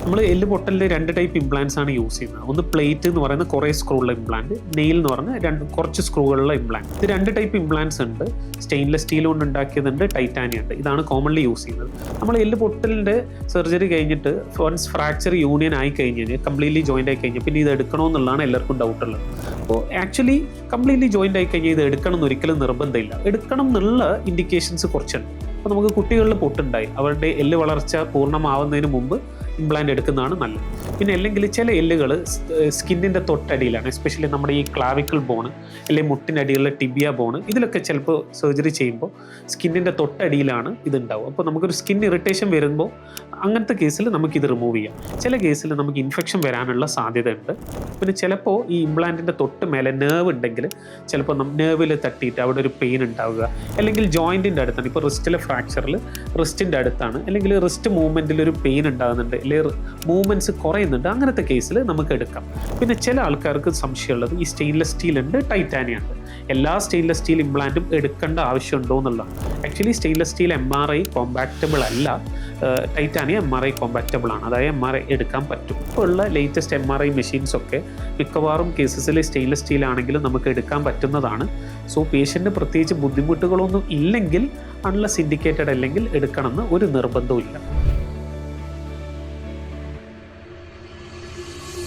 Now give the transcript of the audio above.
നമ്മൾ എല്ല് പൊട്ടലിൽ 2 type implants ആണ് യൂസ് ചെയ്യുന്നത്. ഒന്ന് പ്ലേറ്റ് എന്ന് പറയുന്ന കുറേ സ്ക്രൂ ഉള്ള ഇംപ്ലാന്റ്, നെയിൽ എന്ന് പറഞ്ഞ കുറച്ച് സ്ക്രൂകളുള്ള ഇംപ്ലാന്റ്. ഇത് 2 ടൈപ്പ് ഇംപ്ലാന്റ്സ് ഉണ്ട്. സ്റ്റെയിൻലെസ് സ്റ്റീൽ കൊണ്ട് ഉണ്ടാക്കിയതുണ്ട്, ടൈറ്റാനിയം ഉണ്ട്. ഇതാണ് കോമൺലി യൂസ് ചെയ്യുന്നത്. നമ്മൾ എല്ല് പൊട്ടലിൻ്റെ സർജറി കഴിഞ്ഞിട്ട് വൺസ് ഫ്രാക്ചർ യൂണിയൻ ആയി കഴിഞ്ഞാൽ, കംപ്ലീറ്റ്ലി ജോയിൻ്റ് ആയി കഴിഞ്ഞാൽ പിന്നെ ഇത് എടുക്കണമെന്നുള്ളതാണ് എല്ലാവർക്കും ഡൗട്ടുള്ളത്. അപ്പോൾ ആക്ച്വലി കംപ്ലീറ്റ്ലി ജോയിൻ്റ് ആയി കഴിഞ്ഞാൽ ഇത് എടുക്കണം എന്ന് ഒരിക്കലും നിർബന്ധമില്ല. എടുക്കണം എന്നുള്ള ഇൻഡിക്കേഷൻസ് കുറച്ചുണ്ട്. അപ്പോൾ നമുക്ക് കുട്ടികളിൽ പൊട്ടുണ്ടായി, അവരുടെ എല്ല് വളർച്ച പൂർണ്ണമാവുന്നതിന് മുമ്പ് ഇംപ്ലാന്റ് എടുക്കുന്നതാണ് നല്ലത്. പിന്നെ അല്ലെങ്കിൽ ചില എല്ലുകൾ സ്കിന്നിൻ്റെ തൊട്ടടിയിലാണ്, എസ്പെഷ്യലി നമ്മുടെ ഈ ക്ലാവിക്കിൾ ബോണ് അല്ലെങ്കിൽ മുട്ടിനടിയിലുള്ള ടിബിയ ബോണ്, ഇതിലൊക്കെ ചിലപ്പോൾ സർജറി ചെയ്യുമ്പോൾ സ്കിന്നിൻ്റെ തൊട്ടടിയിലാണ് ഇതുണ്ടാവും. അപ്പോൾ നമുക്കൊരു സ്കിൻ ഇറിറ്റേഷൻ വരുമ്പോൾ അങ്ങനത്തെ കേസിൽ നമുക്കിത് റിമൂവ് ചെയ്യാം. ചില കേസിൽ നമുക്ക് ഇൻഫെക്ഷൻ വരാനുള്ള സാധ്യത ഉണ്ട്. പിന്നെ ചിലപ്പോൾ ഈ ഇംപ്ലാന്റിൻ്റെ തൊട്ട് മേലെ നെർവ് ഉണ്ടെങ്കിൽ ചിലപ്പോൾ നെർവിൽ തട്ടിയിട്ട് അവിടെ ഒരു പെയിൻ ഉണ്ടാവുക, അല്ലെങ്കിൽ ജോയിൻറ്റിൻ്റെ അടുത്താണ്, ഇപ്പോൾ റിസ്റ്റിലെ ഫ്രാക്ചറിൽ റിസ്റ്റിൻ്റെ അടുത്താണ്, അല്ലെങ്കിൽ റിസ്റ്റ് മൂവ്മെൻറ്റിൽ ഒരു പെയിൻ ഉണ്ടാകുന്നുണ്ട്, അല്ലെങ്കിൽ മൂവ്മെൻറ്റ്സ് കുറയുന്നുണ്ട്, അങ്ങനത്തെ കേസിൽ നമുക്ക് എടുക്കാം. പിന്നെ ചില ആൾക്കാർക്ക് സംശയമുള്ളത് ഈ സ്റ്റെയിൻലെസ് സ്റ്റീൽ ഉണ്ട്, ടൈറ്റാനിയം ഉണ്ട്, എല്ലാ സ്റ്റെയിൻലെസ് സ്റ്റീൽ ഇംപ്ലാന്റും എടുക്കേണ്ട ആവശ്യമുണ്ടോ എന്നുള്ളതാണ്. Actually stainless steel MRI compactable അല്ല, ടൈറ്റാനിയം MRI കോമ്പാക്റ്റബിൾ ആണ്, അതായത് MRI എടുക്കാൻ പറ്റും. ഇപ്പോൾ ഉള്ള ലേറ്റസ്റ്റ് MRI മെഷീൻസൊക്കെ മിക്കവാറും കേസസിൽ സ്റ്റെയിൻലെസ് സ്റ്റീൽ ആണെങ്കിലും നമുക്ക് എടുക്കാൻ പറ്റുന്നതാണ്. സോ പേഷ്യൻറ്റിന് പ്രത്യേകിച്ച് ബുദ്ധിമുട്ടുകളൊന്നും ഇല്ലെങ്കിൽ, അൺലെസ് ഇൻഡിക്കേറ്റഡ് അല്ലെങ്കിൽ എടുക്കണമെന്ന് ഒരു നിർബന്ധവും ഇല്ല.